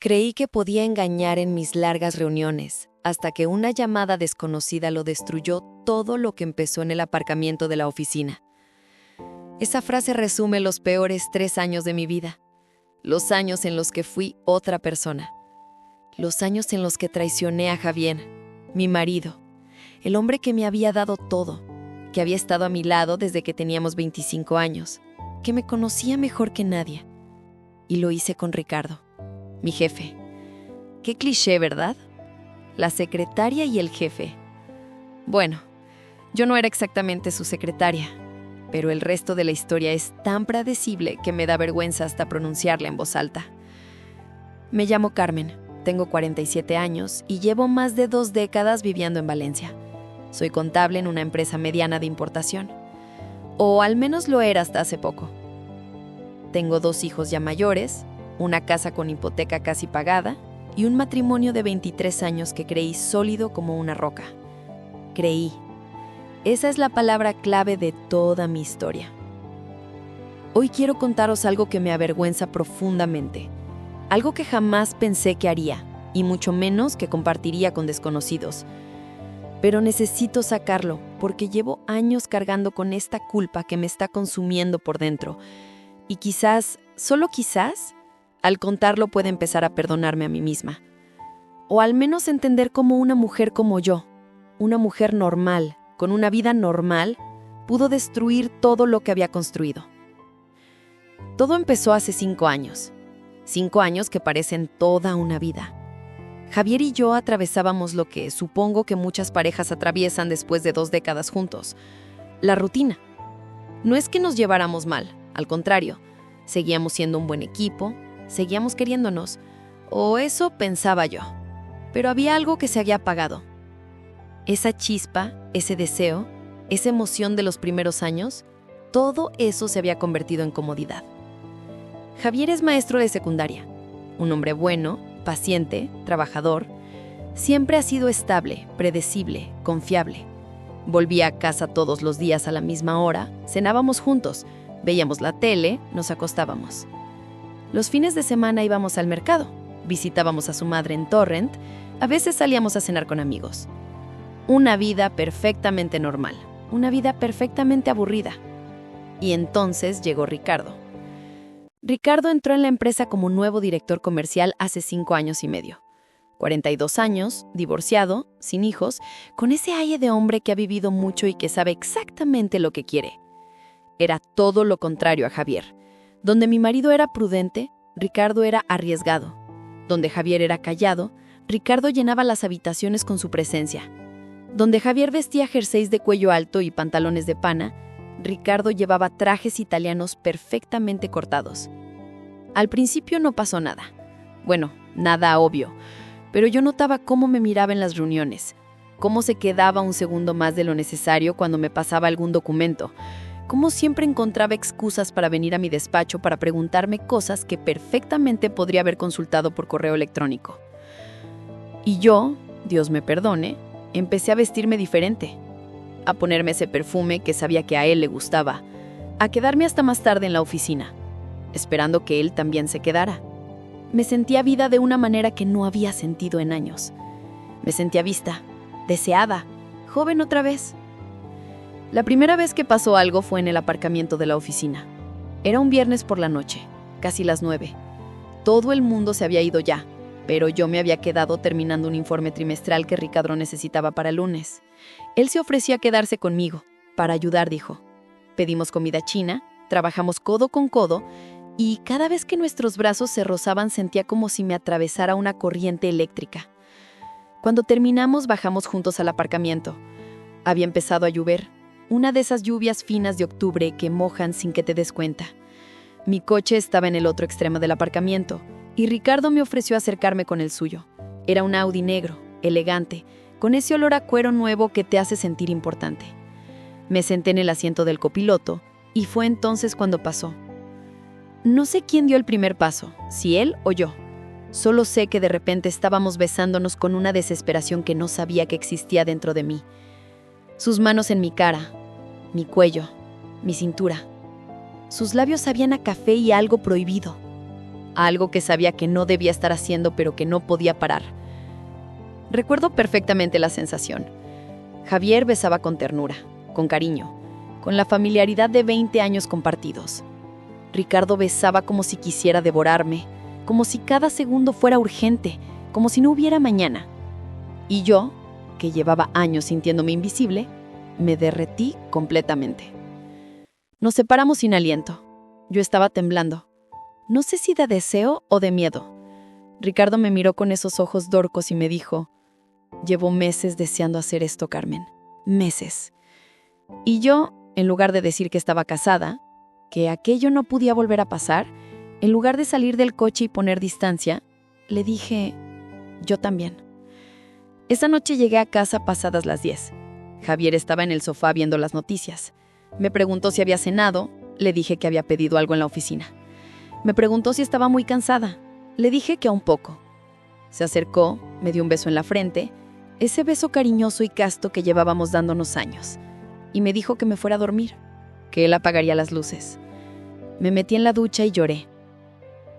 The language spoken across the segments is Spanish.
Creí que podía engañar en mis largas reuniones, hasta que una llamada desconocida lo destruyó todo lo que empezó en el aparcamiento de la oficina. Esa frase resume los peores 3 años de mi vida, los años en los que fui otra persona, los años en los que traicioné a Javier, mi marido, el hombre que me había dado todo, que había estado a mi lado desde que teníamos 25 años, que me conocía mejor que nadie. Y lo hice con Ricardo, mi jefe. Qué cliché, ¿verdad? La secretaria y el jefe. Bueno, yo no era exactamente su secretaria, pero el resto de la historia es tan predecible que me da vergüenza hasta pronunciarla en voz alta. Me llamo Carmen, tengo 47 años y llevo más de 2 décadas viviendo en Valencia. Soy contable en una empresa mediana de importación. O al menos lo era hasta hace poco. Tengo 2 hijos ya mayores, una casa con hipoteca casi pagada y un matrimonio de 23 años que creí sólido como una roca. Creí. Esa es la palabra clave de toda mi historia. Hoy quiero contaros algo que me avergüenza profundamente. Algo que jamás pensé que haría, y mucho menos que compartiría con desconocidos. Pero necesito sacarlo, porque llevo años cargando con esta culpa que me está consumiendo por dentro. Y quizás, solo quizás, al contarlo pueda empezar a perdonarme a mí misma. O al menos entender cómo una mujer como yo, una mujer normal, con una vida normal, pudo destruir todo lo que había construido. Todo empezó hace 5 años. 5 años que parecen toda una vida. Javier y yo atravesábamos lo que supongo que muchas parejas atraviesan después de 2 décadas juntos. La rutina. No es que nos lleváramos mal, al contrario. Seguíamos siendo un buen equipo, seguíamos queriéndonos, o eso pensaba yo. Pero había algo que se había apagado. Esa chispa, ese deseo, esa emoción de los primeros años, todo eso se había convertido en comodidad. Javier es maestro de secundaria, un hombre bueno, paciente, trabajador. Siempre ha sido estable, predecible, confiable. Volvía a casa todos los días a la misma hora, cenábamos juntos, veíamos la tele, nos acostábamos. Los fines de semana íbamos al mercado, visitábamos a su madre en Torrent, a veces salíamos a cenar con amigos. Una vida perfectamente normal, una vida perfectamente aburrida. Y entonces llegó Ricardo. Ricardo entró en la empresa como nuevo director comercial hace 5 años y medio. 42 años, divorciado, sin hijos, con ese aire de hombre que ha vivido mucho y que sabe exactamente lo que quiere. Era todo lo contrario a Javier. Donde mi marido era prudente, Ricardo era arriesgado. Donde Javier era callado, Ricardo llenaba las habitaciones con su presencia. Donde Javier vestía jerseys de cuello alto y pantalones de pana, Ricardo llevaba trajes italianos perfectamente cortados. Al principio no pasó nada. Bueno, nada obvio, pero yo notaba cómo me miraba en las reuniones, cómo se quedaba un segundo más de lo necesario cuando me pasaba algún documento, cómo siempre encontraba excusas para venir a mi despacho para preguntarme cosas que perfectamente podría haber consultado por correo electrónico. Y yo, Dios me perdone, empecé a vestirme diferente, a ponerme ese perfume que sabía que a él le gustaba, a quedarme hasta más tarde en la oficina, esperando que él también se quedara. Me sentía vida de una manera que no había sentido en años. Me sentía vista, deseada, joven otra vez. La primera vez que pasó algo fue en el aparcamiento de la oficina. Era un viernes por la noche, casi las 9. Todo el mundo se había ido ya, pero yo me había quedado terminando un informe trimestral que Ricardo necesitaba para el lunes. Él se ofreció a quedarse conmigo, para ayudar, dijo. Pedimos comida china, trabajamos codo con codo, y cada vez que nuestros brazos se rozaban sentía como si me atravesara una corriente eléctrica. Cuando terminamos, bajamos juntos al aparcamiento. Había empezado a llover, una de esas lluvias finas de octubre que mojan sin que te des cuenta. Mi coche estaba en el otro extremo del aparcamiento, y Ricardo me ofreció acercarme con el suyo. Era un Audi negro, elegante, con ese olor a cuero nuevo que te hace sentir importante. Me senté en el asiento del copiloto, y fue entonces cuando pasó. No sé quién dio el primer paso, si él o yo. Solo sé que de repente estábamos besándonos con una desesperación que no sabía que existía dentro de mí. Sus manos en mi cara, mi cuello, mi cintura. Sus labios sabían a café y a algo prohibido. a algo que sabía que no debía estar haciendo pero que no podía parar. Recuerdo perfectamente la sensación. Javier besaba con ternura, con cariño, con la familiaridad de 20 años compartidos. Ricardo besaba como si quisiera devorarme, como si cada segundo fuera urgente, como si no hubiera mañana. Y yo, que llevaba años sintiéndome invisible, me derretí completamente. Nos separamos sin aliento. Yo estaba temblando. No sé si de deseo o de miedo. Ricardo me miró con esos ojos dorcos y me dijo: «Llevo meses deseando hacer esto, Carmen. Meses». Y yo, en lugar de decir que estaba casada, que aquello no podía volver a pasar, en lugar de salir del coche y poner distancia, le dije: «Yo también». Esa noche llegué a casa pasadas las 10. Javier estaba en el sofá viendo las noticias. Me preguntó si había cenado, le dije que había pedido algo en la oficina. Me preguntó si estaba muy cansada, le dije que aún poco. Se acercó, me dio un beso en la frente, ese beso cariñoso y casto que llevábamos dándonos años, y me dijo que me fuera a dormir, que él apagaría las luces. Me metí en la ducha y lloré.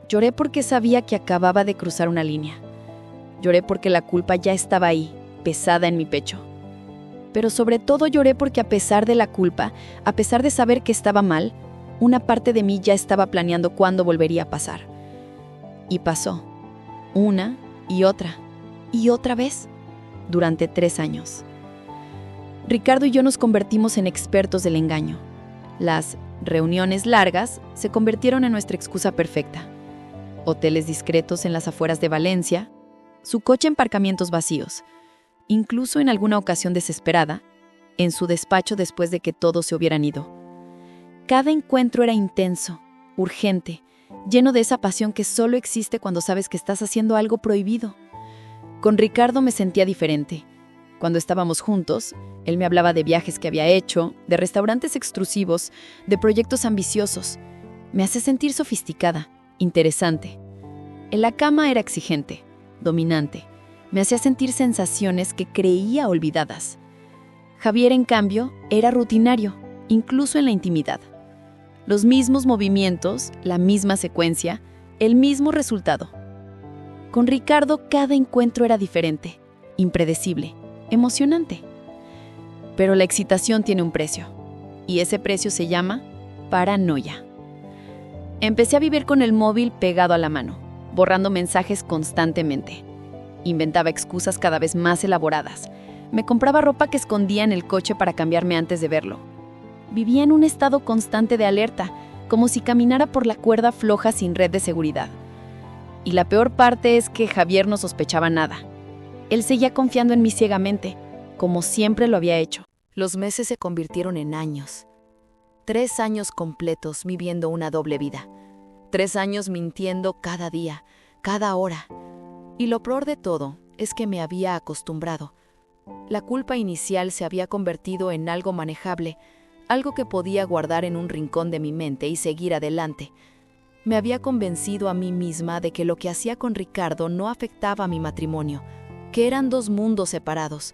Lloré porque sabía que acababa de cruzar una línea. Lloré porque la culpa ya estaba ahí, pesada en mi pecho. Pero sobre todo lloré porque a pesar de la culpa, a pesar de saber que estaba mal, una parte de mí ya estaba planeando cuándo volvería a pasar. Y pasó, una y otra vez, durante 3 años. Ricardo y yo nos convertimos en expertos del engaño. Las reuniones largas se convirtieron en nuestra excusa perfecta. Hoteles discretos en las afueras de Valencia, su coche en aparcamientos vacíos, incluso en alguna ocasión desesperada, en su despacho después de que todos se hubieran ido. Cada encuentro era intenso, urgente, lleno de esa pasión que solo existe cuando sabes que estás haciendo algo prohibido. Con Ricardo me sentía diferente. Cuando estábamos juntos, él me hablaba de viajes que había hecho, de restaurantes exclusivos, de proyectos ambiciosos. Me hace sentir sofisticada, interesante. En la cama era exigente, dominante. Me hacía sentir sensaciones que creía olvidadas. Javier, en cambio, era rutinario, incluso en la intimidad. Los mismos movimientos, la misma secuencia, el mismo resultado. Con Ricardo cada encuentro era diferente, impredecible, emocionante. Pero la excitación tiene un precio, y ese precio se llama paranoia. Empecé a vivir con el móvil pegado a la mano, borrando mensajes constantemente. Inventaba excusas cada vez más elaboradas. Me compraba ropa que escondía en el coche para cambiarme antes de verlo. Vivía en un estado constante de alerta, como si caminara por la cuerda floja sin red de seguridad. Y la peor parte es que Javier no sospechaba nada. Él seguía confiando en mí ciegamente, como siempre lo había hecho. Los meses se convirtieron en años. 3 años completos viviendo una doble vida. 3 años mintiendo cada día, cada hora. Y lo peor de todo es que me había acostumbrado. La culpa inicial se había convertido en algo manejable, algo que podía guardar en un rincón de mi mente y seguir adelante. Me había convencido a mí misma de que lo que hacía con Ricardo no afectaba a mi matrimonio, que eran 2 mundos separados.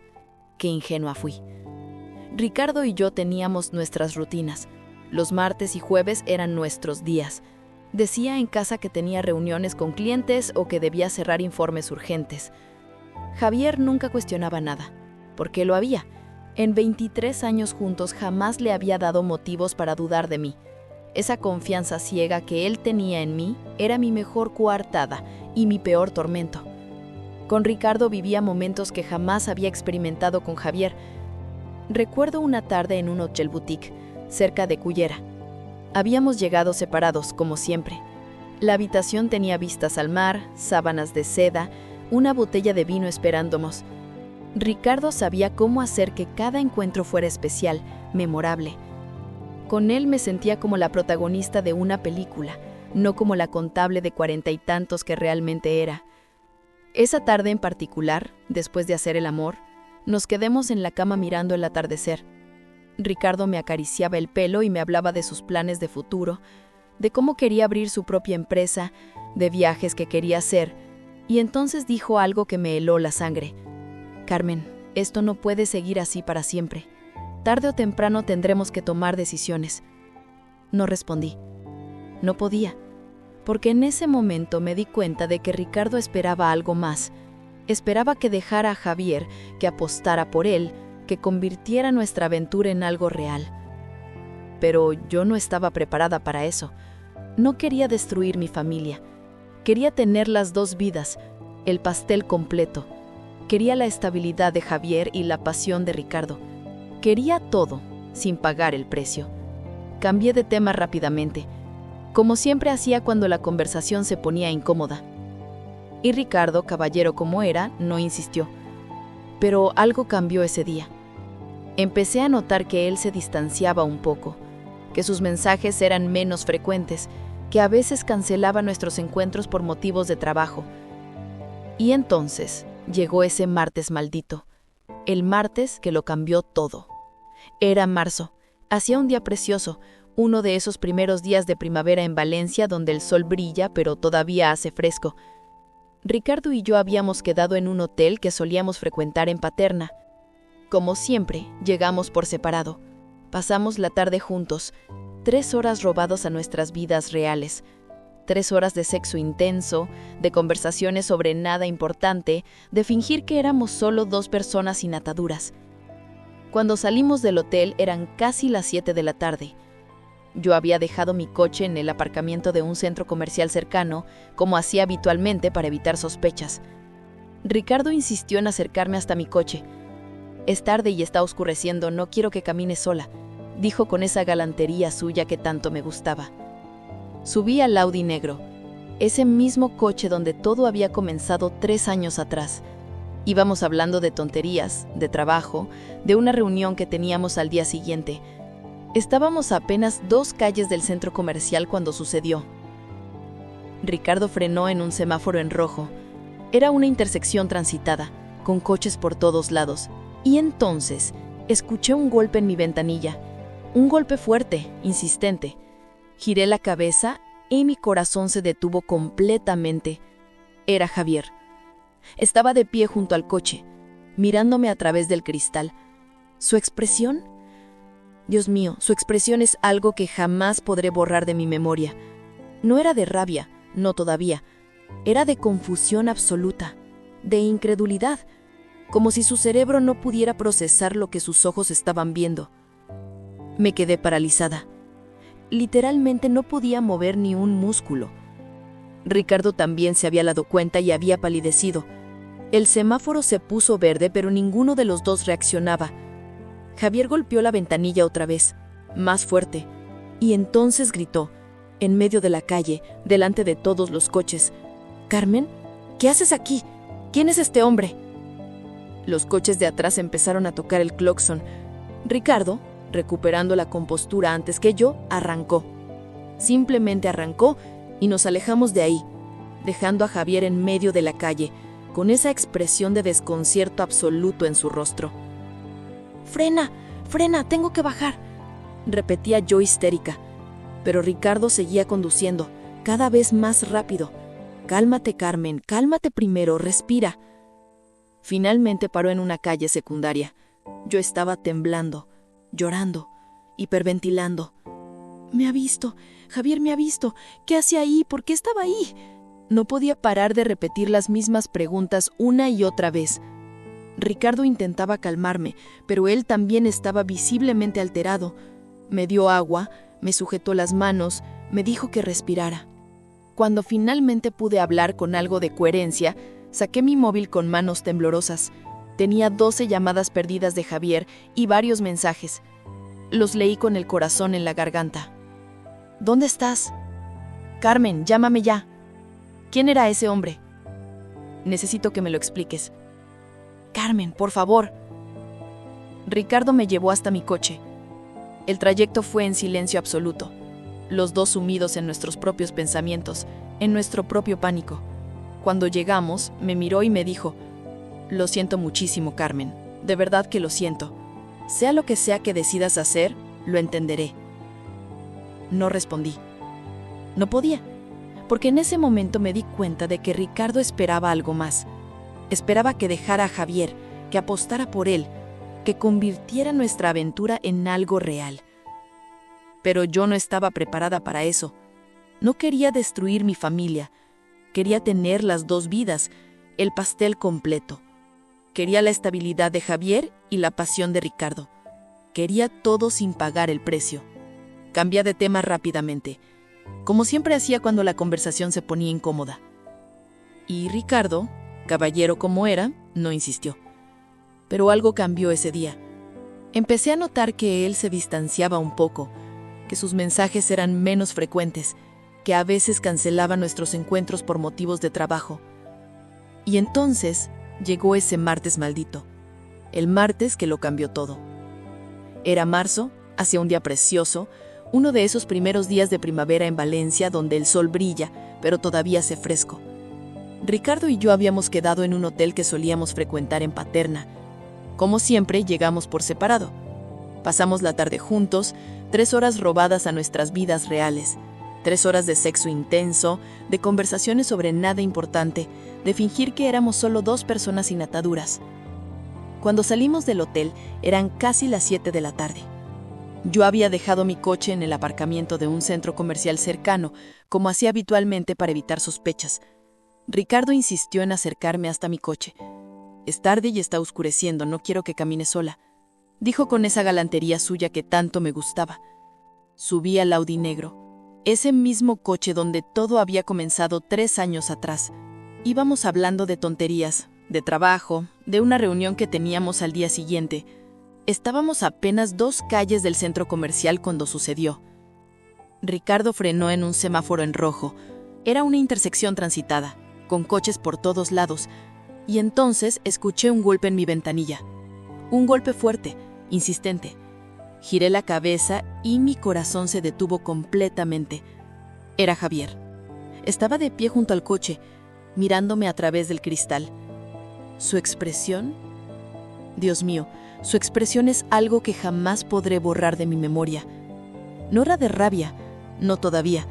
Qué ingenua fui. Ricardo y yo teníamos nuestras rutinas. Los martes y jueves eran nuestros días. Decía en casa que tenía reuniones con clientes o que debía cerrar informes urgentes. Javier nunca cuestionaba nada, porque lo había. En 23 años juntos jamás le había dado motivos para dudar de mí. Esa confianza ciega que él tenía en mí era mi mejor coartada y mi peor tormento. Con Ricardo vivía momentos que jamás había experimentado con Javier. Recuerdo una tarde en un hotel boutique, cerca de Cullera. Habíamos llegado separados, como siempre. La habitación tenía vistas al mar, sábanas de seda, una botella de vino esperándonos. Ricardo sabía cómo hacer que cada encuentro fuera especial, memorable. Con él me sentía como la protagonista de una película, no como la contable de 40 y tantos que realmente era. Esa tarde en particular, después de hacer el amor, nos quedamos en la cama mirando el atardecer. Ricardo me acariciaba el pelo y me hablaba de sus planes de futuro, de cómo quería abrir su propia empresa, de viajes que quería hacer, y entonces dijo algo que me heló la sangre. «Carmen, esto no puede seguir así para siempre. Tarde o temprano tendremos que tomar decisiones». No respondí. No podía. porque en ese momento me di cuenta de que Ricardo esperaba algo más. Esperaba que dejara a Javier, que apostara por él, que convirtiera nuestra aventura en algo real. Pero yo no estaba preparada para eso. No quería destruir mi familia. Quería tener las dos vidas, el pastel completo. Quería la estabilidad de Javier y la pasión de Ricardo. Quería todo, sin pagar el precio. Cambié de tema rápidamente, como siempre hacía cuando la conversación se ponía incómoda. Y Ricardo, caballero como era, no insistió. Pero algo cambió ese día. Empecé a notar que él se distanciaba un poco, que sus mensajes eran menos frecuentes, que a veces cancelaba nuestros encuentros por motivos de trabajo. Y entonces llegó ese martes maldito, el martes que lo cambió todo. Era marzo, hacía un día precioso, uno de esos primeros días de primavera en Valencia donde el sol brilla pero todavía hace fresco. Ricardo y yo habíamos quedado en un hotel que solíamos frecuentar en Paterna. Como siempre, llegamos por separado. Pasamos la tarde juntos, 3 horas robados a nuestras vidas reales. 3 horas de sexo intenso, de conversaciones sobre nada importante, de fingir que éramos solo 2 personas sin ataduras. Cuando salimos del hotel eran casi las 7 de la tarde. Yo había dejado mi coche en el aparcamiento de un centro comercial cercano, como hacía habitualmente para evitar sospechas. Ricardo insistió en acercarme hasta mi coche. «Es tarde y está oscureciendo, no quiero que camine sola», dijo con esa galantería suya que tanto me gustaba. Subí al Audi negro, ese mismo coche donde todo había comenzado 3 años atrás. Íbamos hablando de tonterías, de trabajo, de una reunión que teníamos al día siguiente. Estábamos a apenas 2 calles del centro comercial cuando sucedió. Ricardo frenó en un semáforo en rojo. Era una intersección transitada, con coches por todos lados. Y entonces escuché un golpe en mi ventanilla. Un golpe fuerte, insistente. Giré la cabeza y mi corazón se detuvo completamente. Era Javier. Estaba de pie junto al coche, mirándome a través del cristal. Su expresión, Dios mío, su expresión es algo que jamás podré borrar de mi memoria. No era de rabia, no todavía. Era de confusión absoluta, de incredulidad, como si su cerebro no pudiera procesar lo que sus ojos estaban viendo. Me quedé paralizada. Literalmente no podía mover ni un músculo. Ricardo también se había dado cuenta y había palidecido. El semáforo se puso verde, pero ninguno de los dos reaccionaba. Javier golpeó la ventanilla otra vez, más fuerte, y entonces gritó, en medio de la calle, delante de todos los coches: «Carmen, ¿qué haces aquí? ¿Quién es este hombre?» Los coches de atrás empezaron a tocar el claxon. Ricardo, recuperando la compostura antes que yo, arrancó. Simplemente arrancó y nos alejamos de ahí, dejando a Javier en medio de la calle, con esa expresión de desconcierto absoluto en su rostro. «Frena, frena, tengo que bajar», repetía yo histérica. Pero Ricardo seguía conduciendo, cada vez más rápido. «Cálmate, Carmen, cálmate primero, respira». Finalmente paró en una calle secundaria. Yo estaba temblando, llorando, hiperventilando. «Me ha visto, Javier me ha visto. ¿Qué hacía ahí? ¿Por qué estaba ahí?» No podía parar de repetir las mismas preguntas una y otra vez. Ricardo intentaba calmarme, pero él también estaba visiblemente alterado. Me dio agua, me sujetó las manos, me dijo que respirara. Cuando finalmente pude hablar con algo de coherencia, saqué mi móvil con manos temblorosas. Tenía 12 llamadas perdidas de Javier y varios mensajes. Los leí con el corazón en la garganta. «¿Dónde estás? Carmen, llámame ya. ¿Quién era ese hombre? Necesito que me lo expliques. Carmen, por favor». Ricardo me llevó hasta mi coche. El trayecto fue en silencio absoluto, los dos sumidos en nuestros propios pensamientos, en nuestro propio pánico. Cuando llegamos, me miró y me dijo: «Lo siento muchísimo, Carmen, de verdad que lo siento. Sea lo que sea que decidas hacer, lo entenderé». No respondí. No podía, porque en ese momento me di cuenta de que Ricardo esperaba algo más. Esperaba que dejara a Javier, que apostara por él, que convirtiera nuestra aventura en algo real. Pero yo no estaba preparada para eso. No quería destruir mi familia. Quería tener las dos vidas, el pastel completo. Quería la estabilidad de Javier y la pasión de Ricardo. Quería todo sin pagar el precio. Cambié de tema rápidamente, como siempre hacía cuando la conversación se ponía incómoda. Y Ricardo, caballero como era, no insistió. Pero algo cambió ese día. Empecé a notar que él se distanciaba un poco, que sus mensajes eran menos frecuentes, que a veces cancelaba nuestros encuentros por motivos de trabajo. Y entonces llegó ese martes maldito, el martes que lo cambió todo. Era marzo, hacía un día precioso, uno de esos primeros días de primavera en Valencia donde el sol brilla, pero todavía hace fresco. Ricardo y yo habíamos quedado en un hotel que solíamos frecuentar en Paterna. Como siempre, llegamos por separado. Pasamos la tarde juntos, 3 horas robadas a nuestras vidas reales, 3 horas de sexo intenso, de conversaciones sobre nada importante, de fingir que éramos solo 2 personas sin ataduras. Cuando salimos del hotel, eran casi las 7 de la tarde. Yo había dejado mi coche en el aparcamiento de un centro comercial cercano, como hacía habitualmente para evitar sospechas. Ricardo insistió en acercarme hasta mi coche. «Es tarde y está oscureciendo, no quiero que camine sola», dijo con esa galantería suya que tanto me gustaba. Subí al Audi negro, ese mismo coche donde todo había comenzado 3 años atrás. Íbamos hablando de tonterías, de trabajo, de una reunión que teníamos al día siguiente. Estábamos a apenas 2 calles del centro comercial cuando sucedió. Ricardo frenó en un semáforo en rojo. Era una intersección transitada, con coches por todos lados, y entonces escuché un golpe en mi ventanilla. Un golpe fuerte, insistente. Giré la cabeza y mi corazón se detuvo completamente. Era Javier. Estaba de pie junto al coche, mirándome a través del cristal. Su expresión... Dios mío, su expresión es algo que jamás podré borrar de mi memoria. No era de rabia, no todavía.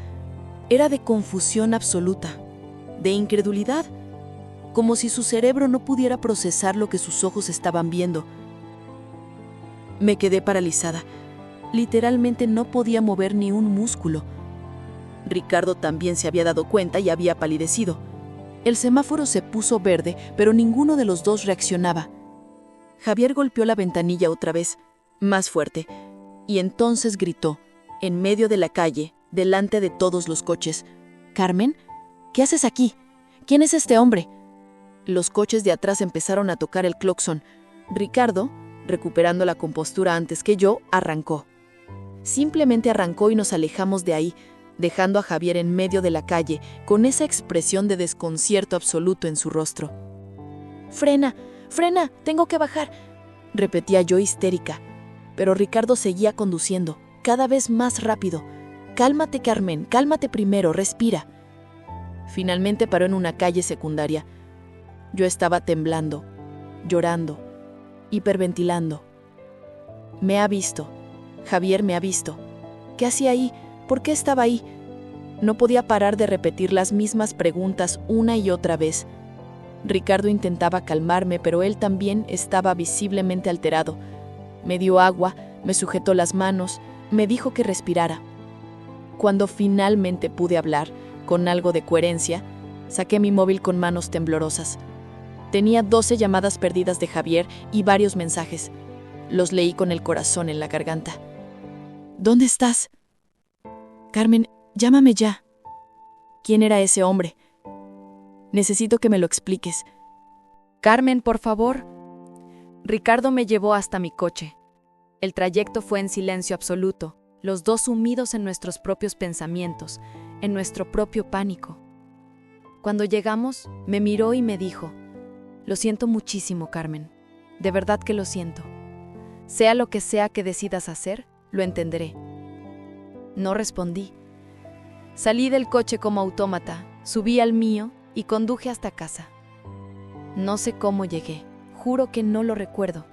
Era de confusión absoluta, de incredulidad, como si su cerebro no pudiera procesar lo que sus ojos estaban viendo. Me quedé paralizada. Literalmente no podía mover ni un músculo. Ricardo también se había dado cuenta y había palidecido. El semáforo se puso verde, pero ninguno de los dos reaccionaba. Javier golpeó la ventanilla otra vez, más fuerte, y entonces gritó, en medio de la calle, delante de todos los coches: «¿Carmen? ¿Qué haces aquí? ¿Quién es este hombre?» Los coches de atrás empezaron a tocar el claxon. Ricardo, recuperando la compostura antes que yo, arrancó. Simplemente arrancó y nos alejamos de ahí, dejando a Javier en medio de la calle, con esa expresión de desconcierto absoluto en su rostro. «¡Frena! ¡Frena! ¡Tengo que bajar!», repetía yo histérica. Pero Ricardo seguía conduciendo, cada vez más rápido. «Cálmate, Carmen, cálmate primero, respira». Finalmente paró en una calle secundaria. Yo estaba temblando, llorando, hiperventilando. Me ha visto. Javier me ha visto. ¿Qué hacía ahí? ¿Por qué estaba ahí? No podía parar de repetir las mismas preguntas una y otra vez. Ricardo intentaba calmarme, pero él también estaba visiblemente alterado. Me dio agua, me sujetó las manos, me dijo que respirara. Cuando finalmente pude hablar, con algo de coherencia, saqué mi móvil con manos temblorosas. Tenía 12 llamadas perdidas de Javier y varios mensajes. Los leí con el corazón en la garganta. «¿Dónde estás? Carmen, llámame ya». ¿Quién era ese hombre? Necesito que me lo expliques. «Carmen, por favor». Ricardo me llevó hasta mi coche. El trayecto fue en silencio absoluto, los dos sumidos en nuestros propios pensamientos, en nuestro propio pánico. Cuando llegamos, me miró y me dijo: «Lo siento muchísimo, Carmen. De verdad que lo siento. Sea lo que sea que decidas hacer, lo entenderé». No respondí. Salí del coche como autómata, subí al mío y conduje hasta casa. No sé cómo llegué, juro que no lo recuerdo.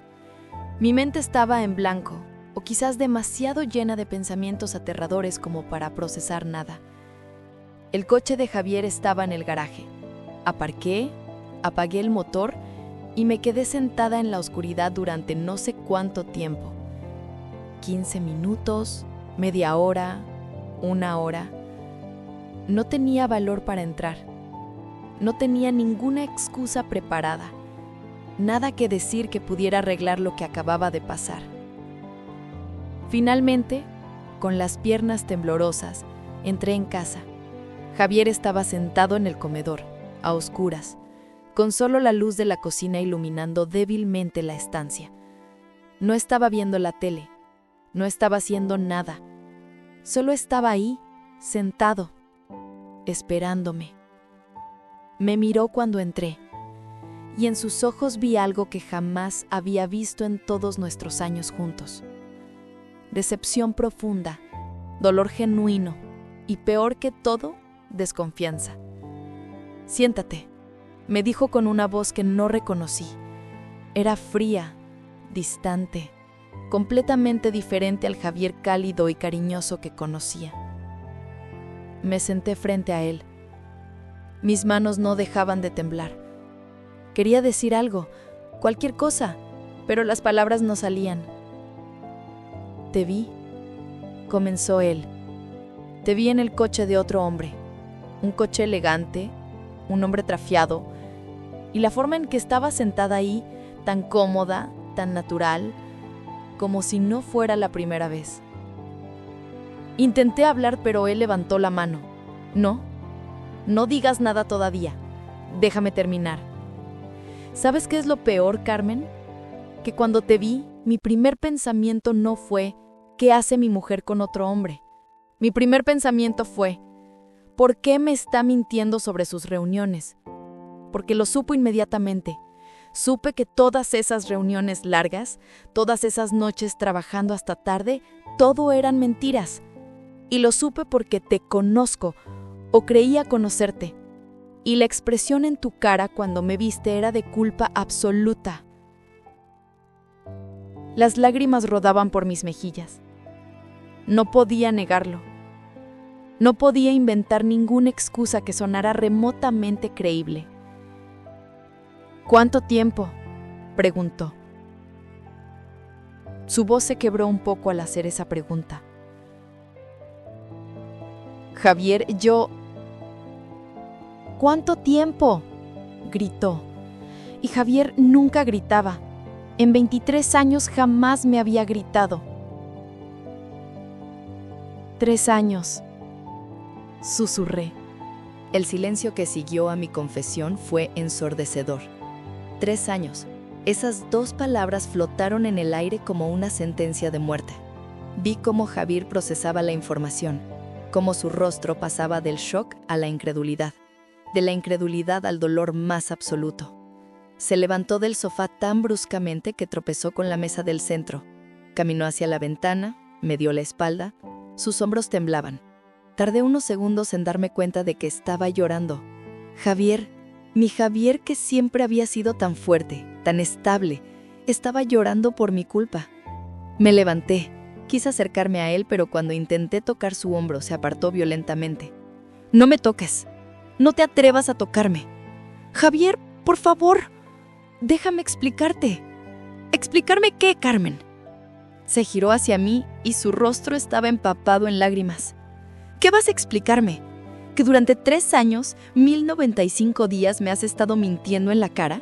Mi mente estaba en blanco, o quizás demasiado llena de pensamientos aterradores como para procesar nada. El coche de Javier estaba en el garaje. Aparqué, apagué el motor y me quedé sentada en la oscuridad durante no sé cuánto tiempo. 15 minutos, media hora, 1 hora. No tenía valor para entrar. No tenía ninguna excusa preparada. Nada que decir que pudiera arreglar lo que acababa de pasar. Finalmente, con las piernas temblorosas, entré en casa. Javier estaba sentado en el comedor, a oscuras, con solo la luz de la cocina iluminando débilmente la estancia. No estaba viendo la tele, no estaba haciendo nada. Solo estaba ahí, sentado, esperándome. Me miró cuando entré, y en sus ojos vi algo que jamás había visto en todos nuestros años juntos. Decepción profunda, dolor genuino, y peor que todo, desconfianza. «Siéntate», me dijo con una voz que no reconocí. Era fría, distante, completamente diferente al Javier cálido y cariñoso que conocía. Me senté frente a él. Mis manos no dejaban de temblar. Quería decir algo, cualquier cosa, pero las palabras no salían. «Te vi», comenzó él. «Te vi en el coche de otro hombre, un coche elegante, un hombre trafiado, y la forma en que estaba sentada ahí, tan cómoda, tan natural, como si no fuera la primera vez». Intenté hablar, pero él levantó la mano. No digas nada todavía. Déjame terminar. ¿Sabes qué es lo peor, Carmen? Que cuando te vi, mi primer pensamiento no fue ¿qué hace mi mujer con otro hombre? Mi primer pensamiento fue ¿por qué me está mintiendo sobre sus reuniones? Porque lo supo inmediatamente. Supe que todas esas reuniones largas, todas esas noches trabajando hasta tarde, todo eran mentiras. Y lo supe porque te conozco, o creía conocerte. Y la expresión en tu cara cuando me viste era de culpa absoluta. Las lágrimas rodaban por mis mejillas. No podía negarlo. No podía inventar ninguna excusa que sonara remotamente creíble. «¿Cuánto tiempo?», preguntó. Su voz se quebró un poco al hacer esa pregunta. «Javier, ¿Cuánto tiempo?», gritó. Y Javier nunca gritaba. En 23 años jamás me había gritado. «3 años», susurré. El silencio que siguió a mi confesión fue ensordecedor. 3 años. Esas 2 palabras flotaron en el aire como una sentencia de muerte. Vi cómo Javier procesaba la información, cómo su rostro pasaba del shock a la incredulidad, de la incredulidad al dolor más absoluto. Se levantó del sofá tan bruscamente que tropezó con la mesa del centro. Caminó hacia la ventana, me dio la espalda, sus hombros temblaban. Tardé unos segundos en darme cuenta de que estaba llorando. Javier, mi Javier que siempre había sido tan fuerte, tan estable, estaba llorando por mi culpa. Me levanté, quise acercarme a él, pero cuando intenté tocar su hombro se apartó violentamente. «No me toques, no te atrevas a tocarme. Javier, por favor, déjame explicarte». «¿Explicarme qué, Carmen?». Se giró hacia mí y su rostro estaba empapado en lágrimas. «¿Qué vas a explicarme? ¿Que durante 3 años, 1095 días me has estado mintiendo en la cara?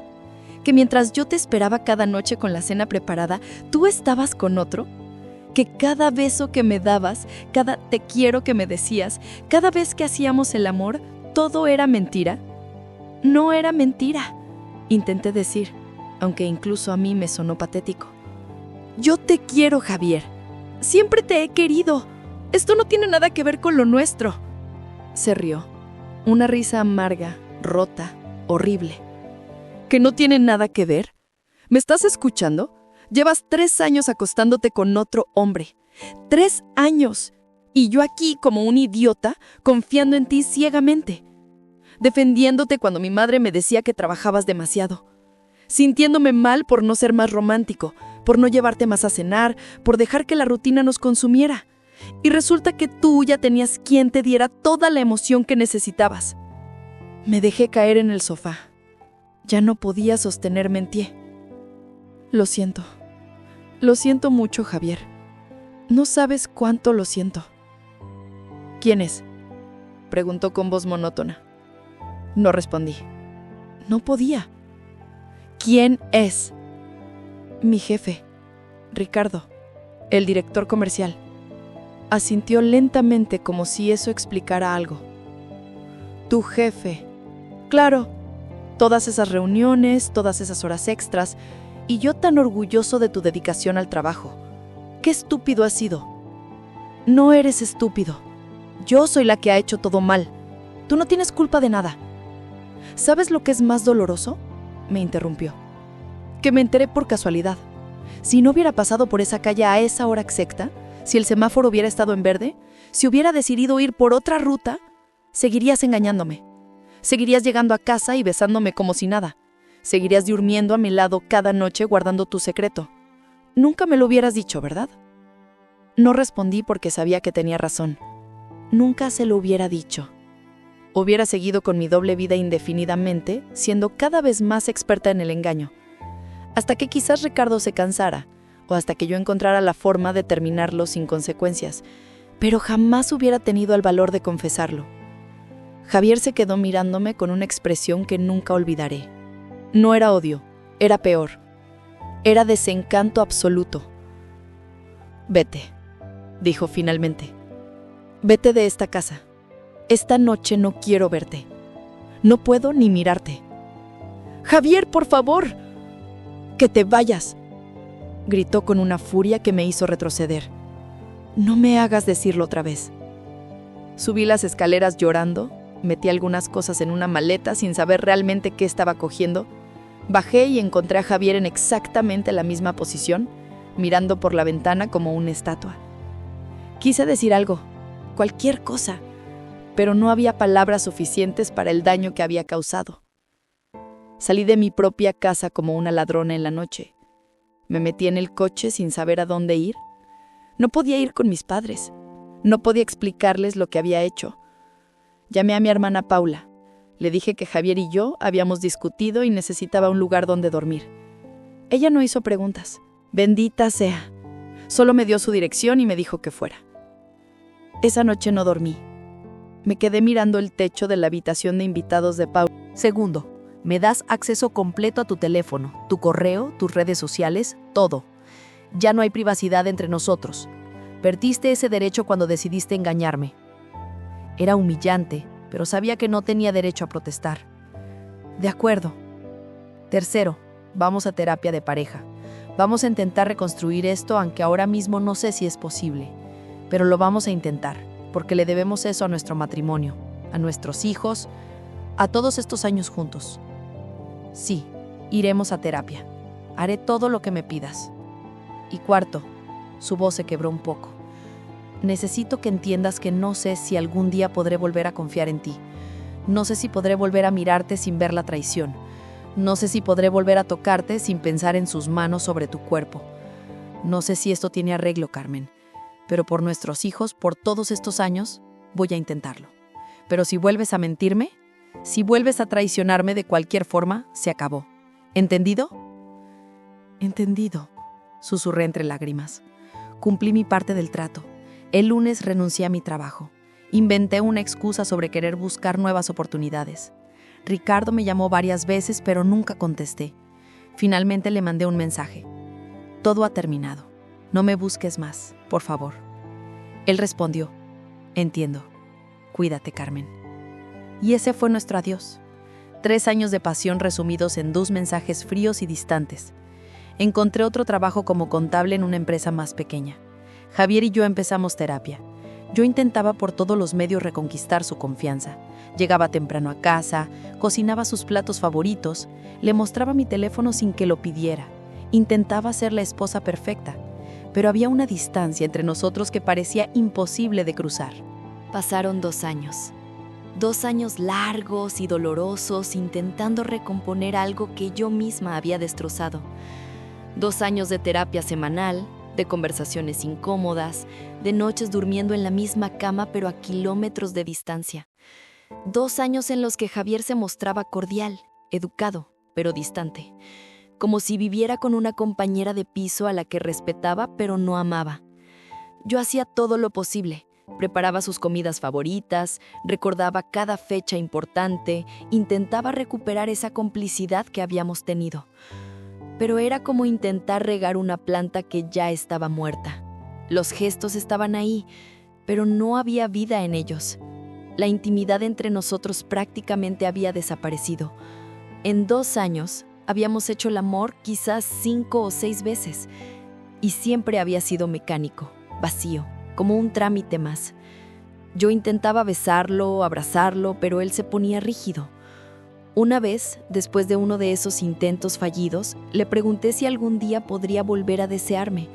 ¿Que mientras yo te esperaba cada noche con la cena preparada, tú estabas con otro? ¿Que cada beso que me dabas, cada te quiero que me decías, cada vez que hacíamos el amor, todo era mentira?» «No era mentira», intenté decir, aunque incluso a mí me sonó patético. «Yo te quiero, Javier. Siempre te he querido. Esto no tiene nada que ver con lo nuestro». Se rió. Una risa amarga, rota, horrible. ¿Que no tiene nada que ver? ¿Me estás escuchando? Llevas 3 años acostándote con otro hombre. 3 años. Y yo aquí como un idiota, confiando en ti ciegamente. Defendiéndote cuando mi madre me decía que trabajabas demasiado. Sintiéndome mal por no ser más romántico, por no llevarte más a cenar, por dejar que la rutina nos consumiera. Y resulta que tú ya tenías quien te diera toda la emoción que necesitabas. Me dejé caer en el sofá. Ya no podía sostenerme en pie. Lo siento mucho, Javier. No sabes cuánto lo siento. ¿Quién es? Preguntó con voz monótona. No respondí. No podía. ¿Quién es? Mi jefe, Ricardo, el director comercial. Asintió lentamente como si eso explicara algo. Tu jefe. Claro, todas esas reuniones, todas esas horas extras, y yo tan orgulloso de tu dedicación al trabajo. ¡Qué estúpido has sido! No eres estúpido. Yo soy la que ha hecho todo mal. Tú no tienes culpa de nada. ¿Sabes lo que es más doloroso? Me interrumpió. Que me enteré por casualidad. Si no hubiera pasado por esa calle a esa hora exacta, si el semáforo hubiera estado en verde, si hubiera decidido ir por otra ruta, seguirías engañándome. Seguirías llegando a casa y besándome como si nada. Seguirías durmiendo a mi lado cada noche guardando tu secreto. Nunca me lo hubieras dicho, ¿verdad? No respondí porque sabía que tenía razón. Nunca se lo hubiera dicho. Hubiera seguido con mi doble vida indefinidamente, siendo cada vez más experta en el engaño. Hasta que quizás Ricardo se cansara, o hasta que yo encontrara la forma de terminarlo sin consecuencias, pero jamás hubiera tenido el valor de confesarlo. Javier se quedó mirándome con una expresión que nunca olvidaré. No era odio, era peor. Era desencanto absoluto. Vete, dijo finalmente. Vete de esta casa. Esta noche no quiero verte. No puedo ni mirarte. Javier, por favor. Que te vayas, gritó con una furia que me hizo retroceder. No me hagas decirlo otra vez. Subí las escaleras llorando, metí algunas cosas en una maleta sin saber realmente qué estaba cogiendo. Bajé y encontré a Javier en exactamente la misma posición, mirando por la ventana como una estatua. Quise decir algo, cualquier cosa, pero no había palabras suficientes para el daño que había causado. Salí de mi propia casa como una ladrona en la noche. Me metí en el coche sin saber a dónde ir. No podía ir con mis padres. No podía explicarles lo que había hecho. Llamé a mi hermana Paula. Le dije que Javier y yo habíamos discutido y necesitaba un lugar donde dormir. Ella no hizo preguntas. Bendita sea. Solo me dio su dirección y me dijo que fuera. Esa noche no dormí. Me quedé mirando el techo de la habitación de invitados de Paula. Segundo, me das acceso completo a tu teléfono, tu correo, tus redes sociales, todo. Ya no hay privacidad entre nosotros. Perdiste ese derecho cuando decidiste engañarme. Era humillante, pero sabía que no tenía derecho a protestar. De acuerdo. Tercero, vamos a terapia de pareja. Vamos a intentar reconstruir esto, aunque ahora mismo no sé si es posible. Pero lo vamos a intentar, porque le debemos eso a nuestro matrimonio, a nuestros hijos, a todos estos años juntos. Sí, iremos a terapia. Haré todo lo que me pidas. Y cuarto, su voz se quebró un poco. Necesito que entiendas que no sé si algún día podré volver a confiar en ti. No sé si podré volver a mirarte sin ver la traición. No sé si podré volver a tocarte sin pensar en sus manos sobre tu cuerpo. No sé si esto tiene arreglo, Carmen. Pero por nuestros hijos, por todos estos años, voy a intentarlo. Pero si vuelves a mentirme, si vuelves a traicionarme de cualquier forma, se acabó. ¿Entendido? Entendido, susurré entre lágrimas. Cumplí mi parte del trato. El lunes renuncié a mi trabajo. Inventé una excusa sobre querer buscar nuevas oportunidades. Ricardo me llamó varias veces, pero nunca contesté. Finalmente le mandé un mensaje. Todo ha terminado. No me busques más, por favor. Él respondió. Entiendo. Cuídate, Carmen. Y ese fue nuestro adiós. 3 años de pasión resumidos en 2 mensajes fríos y distantes. Encontré otro trabajo como contable en una empresa más pequeña. Javier y yo empezamos terapia. Yo intentaba por todos los medios reconquistar su confianza. Llegaba temprano a casa, cocinaba sus platos favoritos, le mostraba mi teléfono sin que lo pidiera. Intentaba ser la esposa perfecta, pero había una distancia entre nosotros que parecía imposible de cruzar. Pasaron 2 años. 2 años largos y dolorosos intentando recomponer algo que yo misma había destrozado. 2 años de terapia semanal, de conversaciones incómodas, de noches durmiendo en la misma cama pero a kilómetros de distancia. 2 años en los que Javier se mostraba cordial, educado, pero distante. Como si viviera con una compañera de piso a la que respetaba pero no amaba. Yo hacía todo lo posible. Preparaba sus comidas favoritas, recordaba cada fecha importante, intentaba recuperar esa complicidad que habíamos tenido. Pero era como intentar regar una planta que ya estaba muerta. Los gestos estaban ahí, pero no había vida en ellos. La intimidad entre nosotros prácticamente había desaparecido. En 2 años, habíamos hecho el amor quizás 5 o 6 veces, y siempre había sido mecánico, vacío, como un trámite más. Yo intentaba besarlo, abrazarlo, pero él se ponía rígido. Una vez, después de uno de esos intentos fallidos, le pregunté si algún día podría volver a desearme.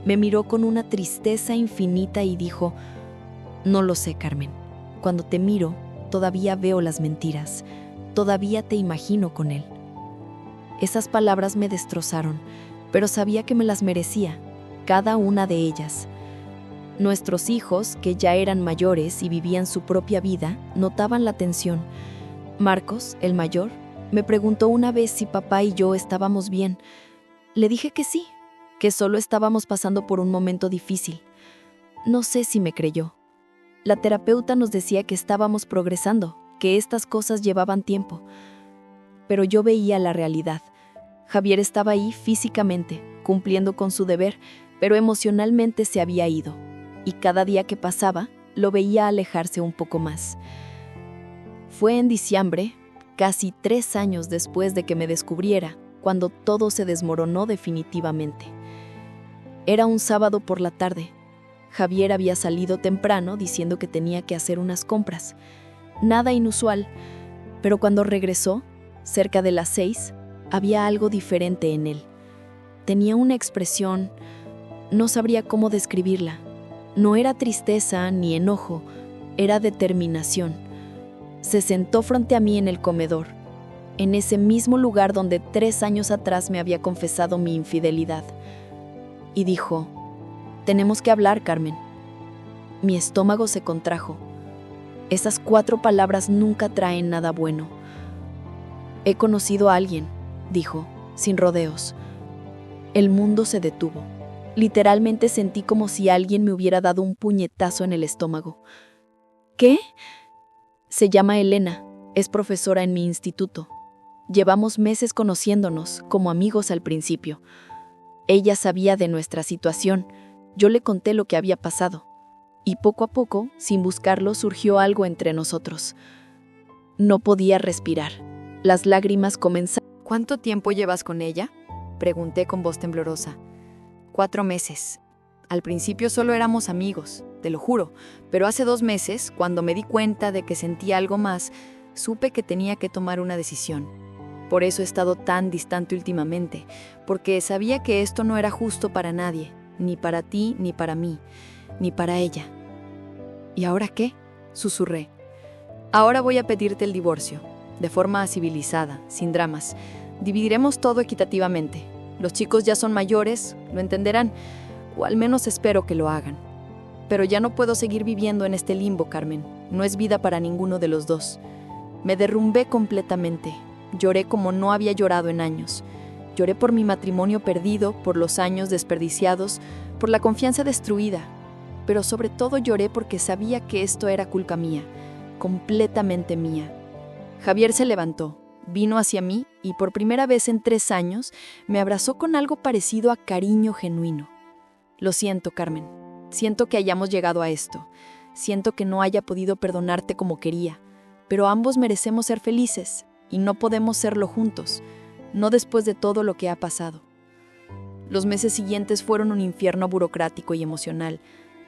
Me miró con una tristeza infinita y dijo: «No lo sé, Carmen. Cuando te miro, todavía veo las mentiras. Todavía te imagino con él». Esas palabras me destrozaron, pero sabía que me las merecía, cada una de ellas. Nuestros hijos, que ya eran mayores y vivían su propia vida, notaban la tensión. Marcos, el mayor, me preguntó una vez si papá y yo estábamos bien. Le dije que sí, que solo estábamos pasando por un momento difícil. No sé si me creyó. La terapeuta nos decía que estábamos progresando, que estas cosas llevaban tiempo. Pero yo veía la realidad. Javier estaba ahí físicamente, cumpliendo con su deber, pero emocionalmente se había ido. Y cada día que pasaba, lo veía alejarse un poco más. Fue en diciembre, casi 3 años después de que me descubriera, cuando todo se desmoronó definitivamente. Era un sábado por la tarde. Javier había salido temprano diciendo que tenía que hacer unas compras. Nada inusual, pero cuando regresó, cerca de las 6, había algo diferente en él. Tenía una expresión, no sabría cómo describirla. No era tristeza ni enojo, era determinación. Se sentó frente a mí en el comedor, en ese mismo lugar donde 3 años atrás me había confesado mi infidelidad. Y dijo: «Tenemos que hablar, Carmen». Mi estómago se contrajo. Esas 4 palabras nunca traen nada bueno. «He conocido a alguien», dijo, sin rodeos. El mundo se detuvo. Literalmente sentí como si alguien me hubiera dado un puñetazo en el estómago. «¿Qué?» Se llama Elena, es profesora en mi instituto. Llevamos meses conociéndonos, como amigos al principio. Ella sabía de nuestra situación, yo le conté lo que había pasado. Y poco a poco, sin buscarlo, surgió algo entre nosotros. No podía respirar. Las lágrimas comenzaron. «¿Cuánto tiempo llevas con ella?», pregunté con voz temblorosa. 4 meses. Al principio solo éramos amigos, te lo juro, pero hace 2 meses, cuando me di cuenta de que sentía algo más, supe que tenía que tomar una decisión. Por eso he estado tan distante últimamente, porque sabía que esto no era justo para nadie, ni para ti, ni para mí, ni para ella. ¿Y ahora qué?, susurré. «Ahora voy a pedirte el divorcio, de forma civilizada, sin dramas. Dividiremos todo equitativamente. Los chicos ya son mayores, lo entenderán, o al menos espero que lo hagan. Pero ya no puedo seguir viviendo en este limbo, Carmen. No es vida para ninguno de los dos». Me derrumbé completamente. Lloré como no había llorado en años. Lloré por mi matrimonio perdido, por los años desperdiciados, por la confianza destruida. Pero sobre todo lloré porque sabía que esto era culpa mía, completamente mía. Javier se levantó, vino hacia mí y por primera vez en 3 años me abrazó con algo parecido a cariño genuino. «Lo siento, Carmen. Siento que hayamos llegado a esto. Siento que no haya podido perdonarte como quería. Pero ambos merecemos ser felices y no podemos serlo juntos, no después de todo lo que ha pasado». Los meses siguientes fueron un infierno burocrático y emocional.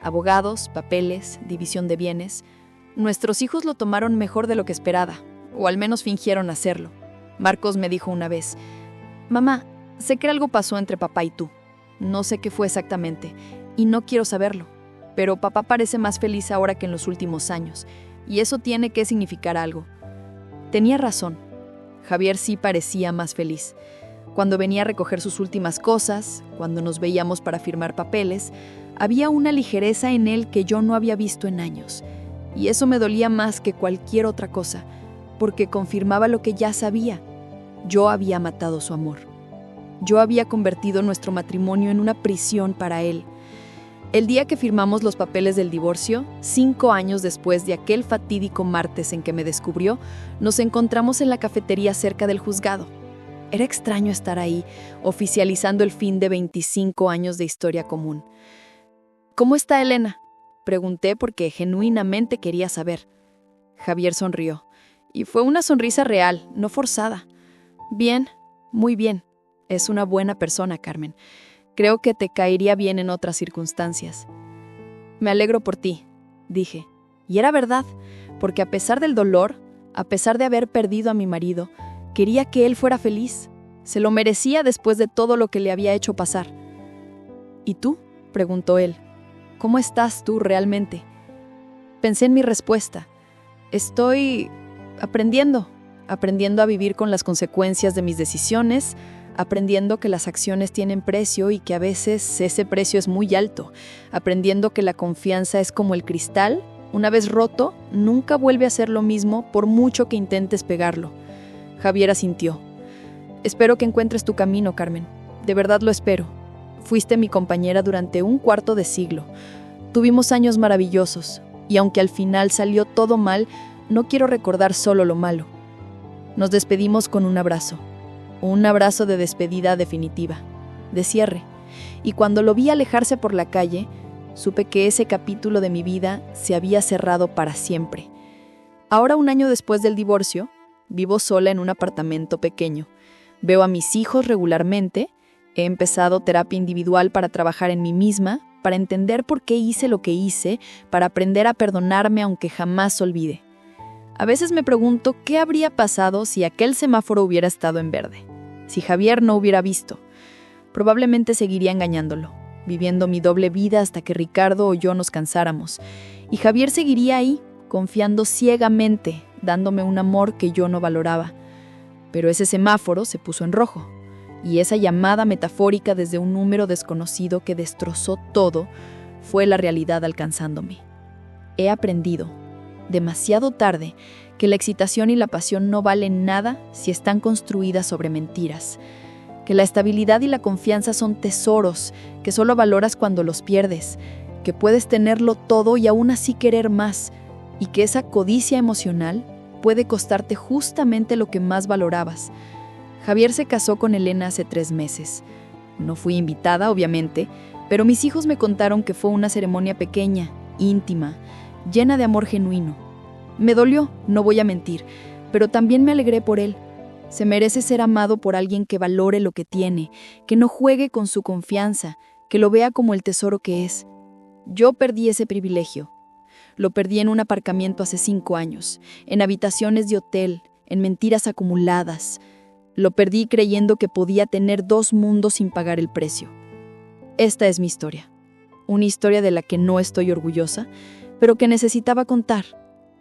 Abogados, papeles, división de bienes. Nuestros hijos lo tomaron mejor de lo que esperaba, o al menos fingieron hacerlo. Marcos me dijo una vez: «Mamá, sé que algo pasó entre papá y tú. No sé qué fue exactamente, y no quiero saberlo. Pero papá parece más feliz ahora que en los últimos años, y eso tiene que significar algo». Tenía razón. Javier sí parecía más feliz. Cuando venía a recoger sus últimas cosas, cuando nos veíamos para firmar papeles, había una ligereza en él que yo no había visto en años. Y eso me dolía más que cualquier otra cosa, porque confirmaba lo que ya sabía. Yo había matado su amor. Yo había convertido nuestro matrimonio en una prisión para él. El día que firmamos los papeles del divorcio, 5 años después de aquel fatídico martes en que me descubrió, nos encontramos en la cafetería cerca del juzgado. Era extraño estar ahí, oficializando el fin de 25 años de historia común. ¿Cómo está Elena?, pregunté porque genuinamente quería saber. Javier sonrió, y fue una sonrisa real, no forzada. Bien, muy bien. Es una buena persona, Carmen. Creo que te caería bien en otras circunstancias. Me alegro por ti, dije. Y era verdad, porque a pesar del dolor, a pesar de haber perdido a mi marido, quería que él fuera feliz. Se lo merecía después de todo lo que le había hecho pasar. ¿Y tú?, preguntó él. ¿Cómo estás tú realmente? Pensé en mi respuesta. Estoy aprendiendo a vivir con las consecuencias de mis decisiones, aprendiendo que las acciones tienen precio y que a veces ese precio es muy alto, aprendiendo que la confianza es como el cristal, una vez roto, nunca vuelve a ser lo mismo por mucho que intentes pegarlo. Javier asintió. Espero que encuentres tu camino, Carmen. De verdad lo espero. Fuiste mi compañera durante un cuarto de siglo. Tuvimos años maravillosos, y aunque al final salió todo mal, no quiero recordar solo lo malo. Nos despedimos con un abrazo de despedida definitiva, de cierre, y cuando lo vi alejarse por la calle, supe que ese capítulo de mi vida se había cerrado para siempre. Ahora, 1 año después del divorcio, vivo sola en un apartamento pequeño. Veo a mis hijos regularmente, he empezado terapia individual para trabajar en mí misma, para entender por qué hice lo que hice, para aprender a perdonarme aunque jamás olvide. A veces me pregunto qué habría pasado si aquel semáforo hubiera estado en verde, si Javier no hubiera visto. Probablemente seguiría engañándolo, viviendo mi doble vida hasta que Ricardo o yo nos cansáramos, y Javier seguiría ahí, confiando ciegamente, dándome un amor que yo no valoraba. Pero ese semáforo se puso en rojo, y esa llamada metafórica desde un número desconocido que destrozó todo fue la realidad alcanzándome. He aprendido, demasiado tarde, que la excitación y la pasión no valen nada si están construidas sobre mentiras, que la estabilidad y la confianza son tesoros que solo valoras cuando los pierdes, que puedes tenerlo todo y aún así querer más, y que esa codicia emocional puede costarte justamente lo que más valorabas. Javier se casó con Elena hace 3 meses. No fui invitada, obviamente, pero mis hijos me contaron que fue una ceremonia pequeña, íntima, llena de amor genuino. Me dolió, no voy a mentir, pero también me alegré por él. Se merece ser amado por alguien que valore lo que tiene, que no juegue con su confianza, que lo vea como el tesoro que es. Yo perdí ese privilegio. Lo perdí en un aparcamiento hace 5 años, en habitaciones de hotel, en mentiras acumuladas. Lo perdí creyendo que podía tener 2 mundos sin pagar el precio. Esta es mi historia. Una historia de la que no estoy orgullosa, pero que necesitaba contar,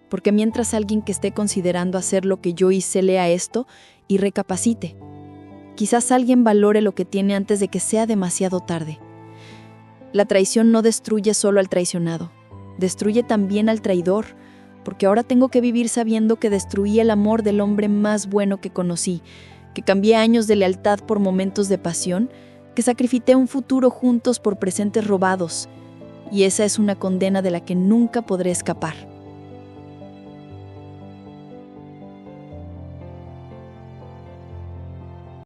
porque mientras alguien que esté considerando hacer lo que yo hice lea esto y recapacite, quizás alguien valore lo que tiene antes de que sea demasiado tarde. La traición no destruye solo al traicionado, destruye también al traidor, porque ahora tengo que vivir sabiendo que destruí el amor del hombre más bueno que conocí, que cambié años de lealtad por momentos de pasión, que sacrifiqué un futuro juntos por presentes robados, y esa es una condena de la que nunca podré escapar.